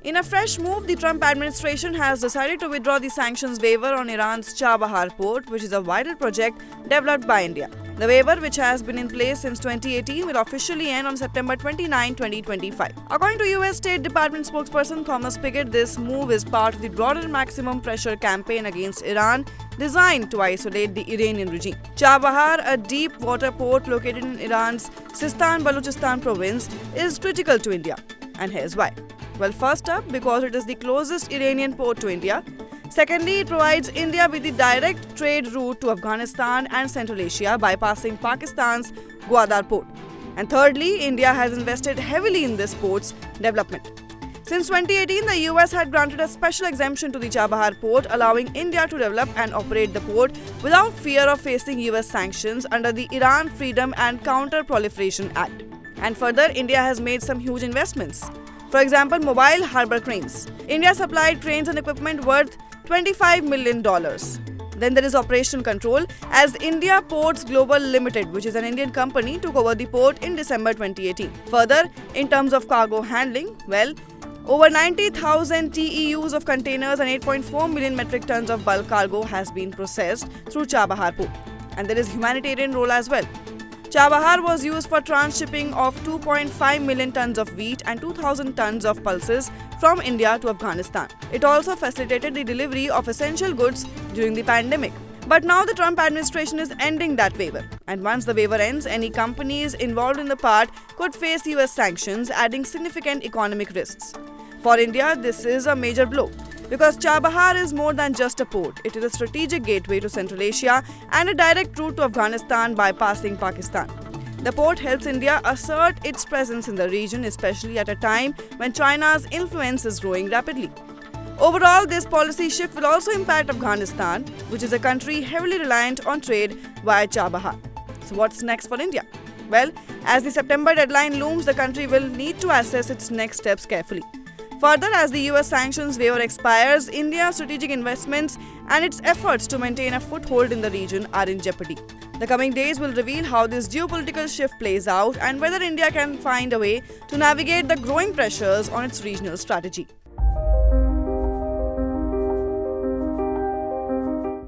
In a fresh move, the Trump administration has decided to withdraw the sanctions waiver on Iran's Chabahar port, which is a vital project developed by India. The waiver, which has been in place since 2018, will officially end on September 29, 2025. According to US State Department spokesperson Thomas Pickett, this move is part of the broader maximum pressure campaign against Iran designed to isolate the Iranian regime. Chabahar, a deep water port located in Iran's Sistan-Balochistan province, is critical to India. And here's why. Well, first up, because it is the closest Iranian port to India. Secondly, it provides India with the direct trade route to Afghanistan and Central Asia, bypassing Pakistan's Gwadar port. And thirdly, India has invested heavily in this port's development. Since 2018, the US had granted a special exemption to the Chabahar port, allowing India to develop and operate the port without fear of facing US sanctions under the Iran Freedom and Counter-Proliferation Act. And further, India has made some huge investments. For example, mobile harbor cranes. India supplied cranes and equipment worth $25 million. Then there is operational control, as India Ports Global Limited, which is an Indian company, took over the port in December 2018. Further, in terms of cargo handling, well, over 90,000 TEUs of containers and 8.4 million metric tons of bulk cargo has been processed through Chabahar port. And there is humanitarian role as well. Chabahar was used for transshipping of 2.5 million tons of wheat and 2,000 tons of pulses from India to Afghanistan. It also facilitated the delivery of essential goods during the pandemic. But now the Trump administration is ending that waiver. And once the waiver ends, any companies involved in the part could face US sanctions, adding significant economic risks. For India, this is a major blow, because Chabahar is more than just a port. It is a strategic gateway to Central Asia and a direct route to Afghanistan bypassing Pakistan. The port helps India assert its presence in the region, especially at a time when China's influence is growing rapidly. Overall, this policy shift will also impact Afghanistan, which is a country heavily reliant on trade via Chabahar. So what's next for India? Well, as the September deadline looms, the country will need to assess its next steps carefully. Further, as the US sanctions waiver expires, India's strategic investments and its efforts to maintain a foothold in the region are in jeopardy. The coming days will reveal how this geopolitical shift plays out and whether India can find a way to navigate the growing pressures on its regional strategy.